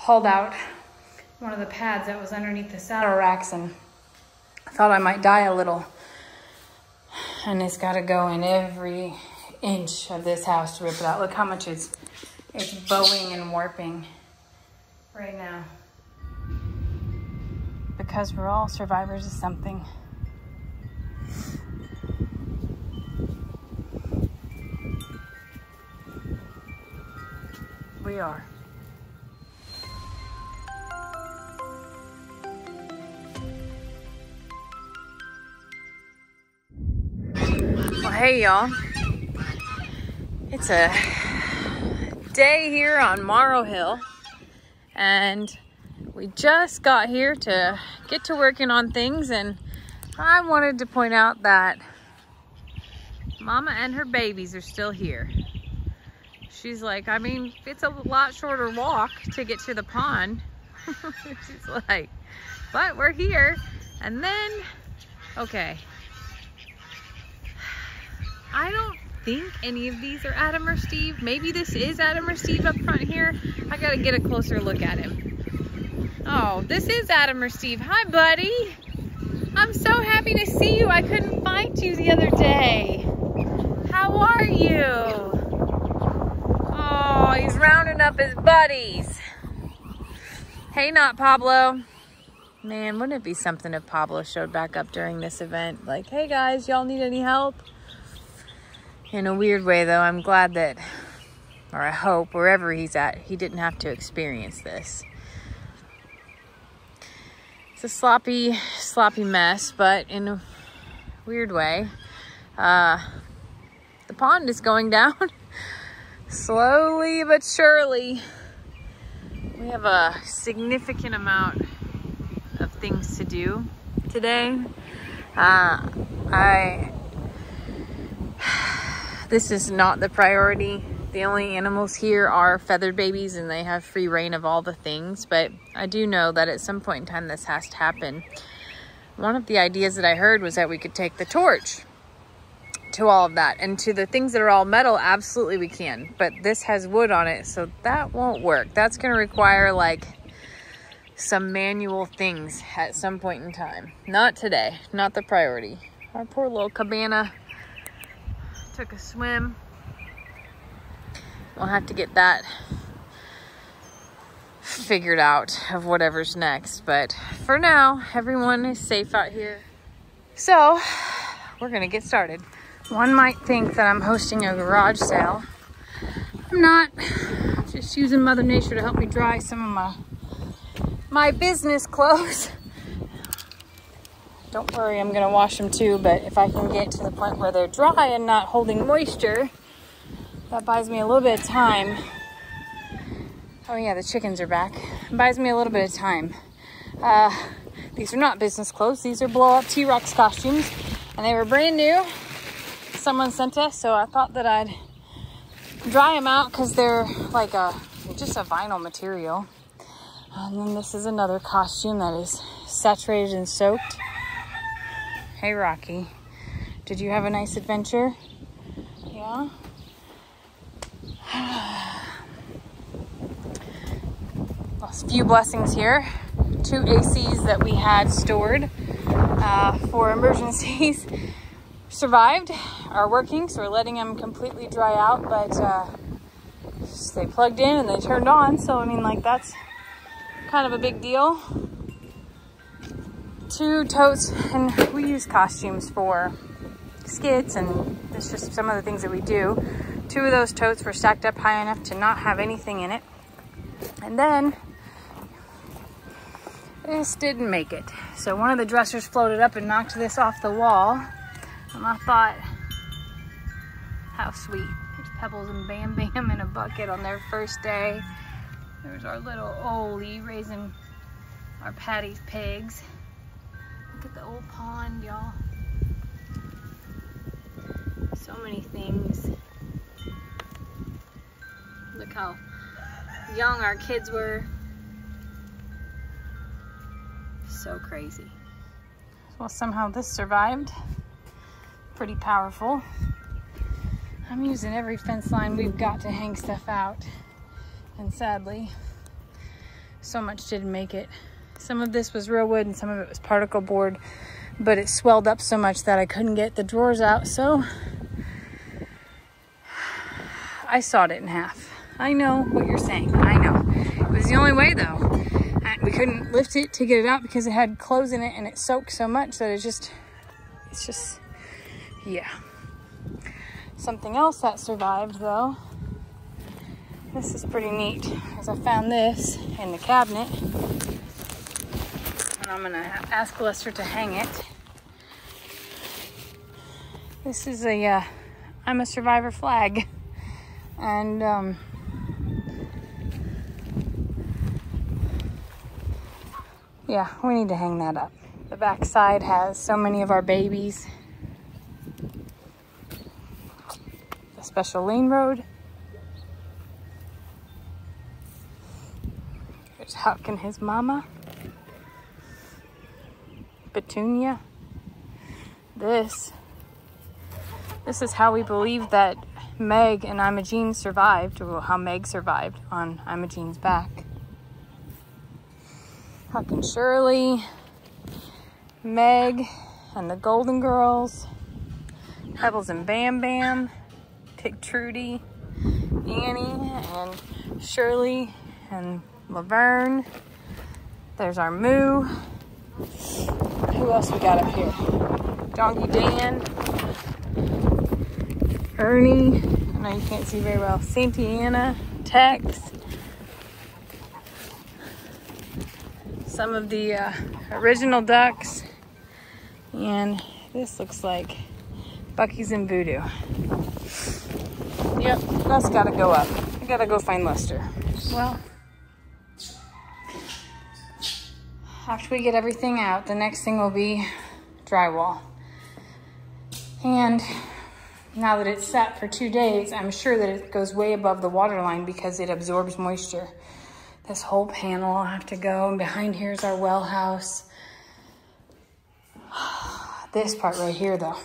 hauled out one of the pads that was underneath the saddle racks and I thought I might die a little. And it's got to go in every inch of this house to rip it out. Look how much it's bowing and warping right now. Because we're all survivors of something. We are. Well, hey y'all. It's a day here on Morrow Hill, and we just got here to get to working on things, and I wanted to point out that Mama and her babies are still here. She's like, I mean, it's a lot shorter walk to get to the pond. She's like, but we're here. And then, okay. I don't think any of these are Adam or Steve. Maybe this is Adam or Steve up front here. I gotta get a closer look at him. Oh, this is Adam or Steve. Hi, buddy. I'm so happy to see you. I couldn't find you the other day. How are you? Oh, he's rounding up his buddies. Hey, not Pablo. Man, wouldn't it be something if Pablo showed back up during this event? Like, hey guys, y'all need any help? In a weird way though, I'm glad that, or I hope, wherever he's at, he didn't have to experience this. It's a sloppy mess, but in a weird way. The pond is going down. Slowly but surely. We have a significant amount of things to do today. This is not the priority. The only animals here are feathered babies and they have free reign of all the things, but I do know that at some point in time this has to happen. One of the ideas that I heard was that we could take the torch to all of that, and to the things that are all metal, absolutely we can, but this has wood on it, so that won't work. That's going to require like some manual things at some point in time. Not today, not the priority. Our poor little cabana took a swim. We'll have to get that figured out of whatever's next, but for now everyone is safe out here, so we're gonna get started. One might think that I'm hosting a garage sale. I'm not. I'm just using Mother Nature to help me dry some of my business clothes. Don't worry, I'm gonna wash them too, but if I can get to the point where they're dry and not holding moisture, that buys me a little bit of time. Oh yeah, the chickens are back. It buys me a little bit of time. These are not business clothes. These are blow-up T-Rex costumes, and they were brand new. Someone sent us, so I thought that I'd dry them out because they're like just a vinyl material. And then this is another costume that is saturated and soaked. Hey Rocky, did you have a nice adventure? Yeah? Lost a few blessings here. 2 ACs that we had stored for emergencies survived, are working, so we're letting them completely dry out, but they plugged in and they turned on, so I mean, like, that's kind of a big deal. 2 totes, and we use costumes for skits, and it's just some of the things that we do. 2 of those totes were stacked up high enough to not have anything in it, and then this didn't make it. So one of the dressers floated up and knocked this off the wall. And I thought, how sweet. There's Pebbles and Bam Bam in a bucket on their first day. There's our little Oli raising our Patty's pigs. Look at the old pond, y'all. So many things. Look how young our kids were. So crazy. Well, somehow this survived. Pretty powerful. I'm using every fence line we've got to hang stuff out, and sadly So much didn't make it. Some of this was real wood and some of it was particle board, but it swelled up so much that I couldn't get the drawers out, so I sawed it in half. I know what you're saying. I know. It was the only way though. We couldn't lift it to get it out because it had clothes in it and it soaked so much that it's just, yeah. Something else that survived though, this is pretty neat, as I found this in the cabinet. And I'm gonna ask Lester to hang it. This is a I'm a Survivor flag. And yeah, we need to hang that up. The back side has so many of our babies. The special lane road. There's Huck and his mama. Petunia. This is how we believe that Meg and Imogene survived, or how Meg survived on Imogene's back. Huck and Shirley, Meg and the Golden Girls, Pebbles and Bam Bam, Pig Trudy, Annie and Shirley and Laverne. There's our Moo. Who else we got up here? Donkey Dan, Ernie, I know you can't see very well, Santa Ana, Tex, some of the original ducks, and this looks like Bucky's and Voodoo. Yep, that's gotta go up. I gotta go find Lester. Well, after we get everything out, the next thing will be drywall. And now that it's sat for 2 days, I'm sure that it goes way above the water line because it absorbs moisture. This whole panel will have to go, and behind here is our well house. This part right here though,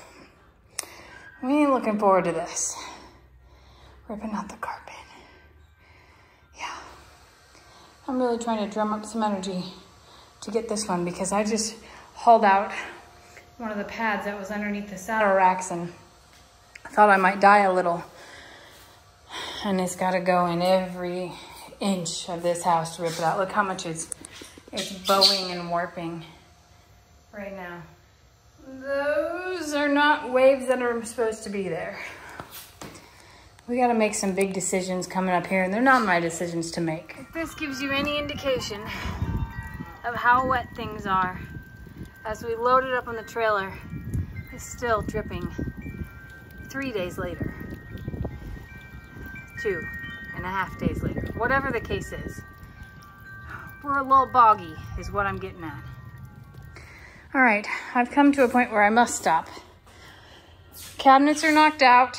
we ain't looking forward to this. Ripping out the carpet. Yeah. I'm really trying to drum up some energy to get this one because I just hauled out one of the pads that was underneath the saddle racks and I thought I might die a little. And it's got to go in every inch of this house to rip it out. Look how much it's bowing and warping right now. Those are not waves that are supposed to be there. We got to make some big decisions coming up here, and they're not my decisions to make. If this gives you any indication of how wet things are, as we load it up on the trailer, it's still dripping 3 days later. 2.5 days later. Whatever the case is. We're a little boggy, is what I'm getting at. All right, I've come to a point where I must stop. Cabinets are knocked out.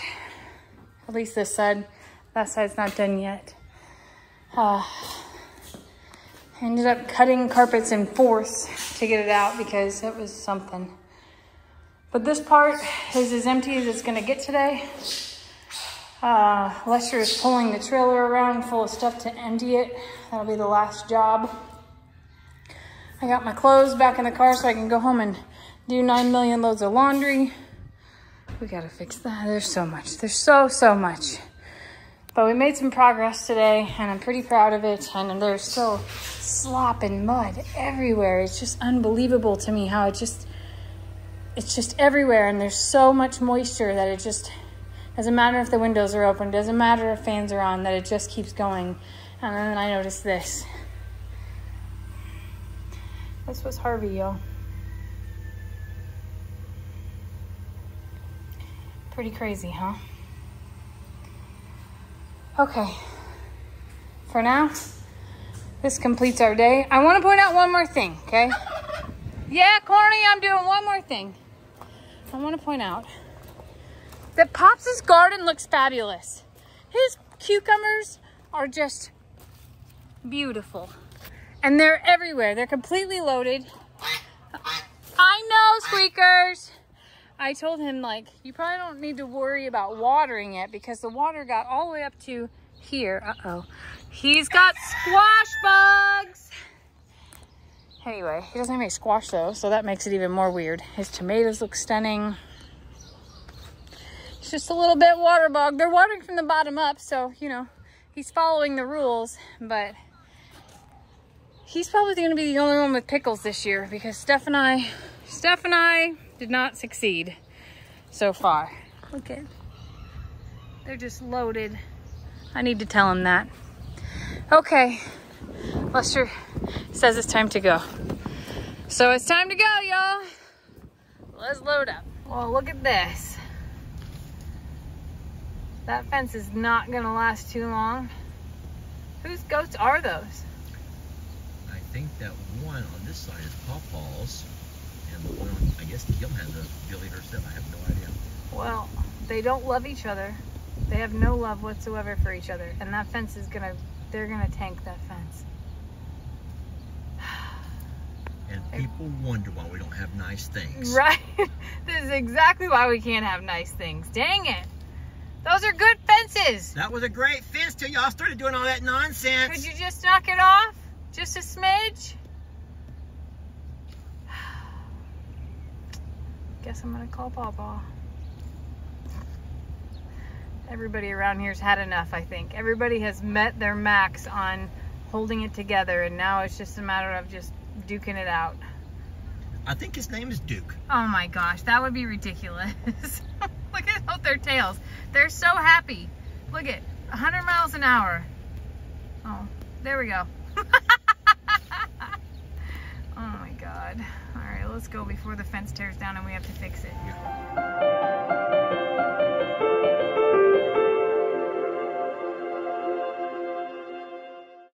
At least this side. That side's not done yet. Ended up cutting carpets in fourths to get it out because it was something. But this part is as empty as it's gonna get today. Lester is pulling the trailer around full of stuff to empty it. That'll be the last job. I got my clothes back in the car so I can go home and do 9 million loads of laundry. We gotta fix that. There's so much. There's so much. But we made some progress today and I'm pretty proud of it. And there's still slop and mud everywhere. It's just unbelievable to me how it's just everywhere. And there's so much moisture that it just, doesn't matter if the windows are open, doesn't matter if fans are on, that it just keeps going. And then I noticed this. This was Harvey, y'all. Pretty crazy, huh? Okay. For now, this completes our day. I want to point out one more thing, okay? Yeah, Corny, I'm doing one more thing. I want to point out that Pops' garden looks fabulous. His cucumbers are just beautiful. And they're everywhere. They're completely loaded. I know, squeakers. I told him, like, you probably don't need to worry about watering it because the water got all the way up to here. Uh-oh. He's got squash bugs. Anyway, he doesn't have any squash though, so that makes it even more weird. His tomatoes look stunning. It's just a little bit waterlogged. They're watering from the bottom up, so, you know, he's following the rules, but he's probably going to be the only one with pickles this year because Steph and I did not succeed so far. Look at, they're just loaded. I need to tell him that. Okay, Lester says it's time to go. So it's time to go, y'all. Let's load up. Well, look at this. That fence is not gonna last too long. Whose goats are those? I think that one on this side is Pawpaw's, and the one on, I guess, Gil has a Billy herself. I have no idea. Well, they don't love each other. They have no love whatsoever for each other. And that fence is they're gonna tank that fence. And people wonder why we don't have nice things. Right? This is exactly why we can't have nice things. Dang it. Those are good fences. That was a great fence till y'all started doing all that nonsense. Could you just knock it off? Just a smidge? Guess I'm gonna call Pawpaw. Everybody around here's had enough, I think. Everybody has met their max on holding it together, and now it's just a matter of just duking it out. I think his name is Duke. Oh my gosh, that would be ridiculous. Look at both their tails. They're so happy. Look at 100 miles an hour. Oh, there we go. Oh my God. All right, let's go before the fence tears down and we have to fix it. Yeah.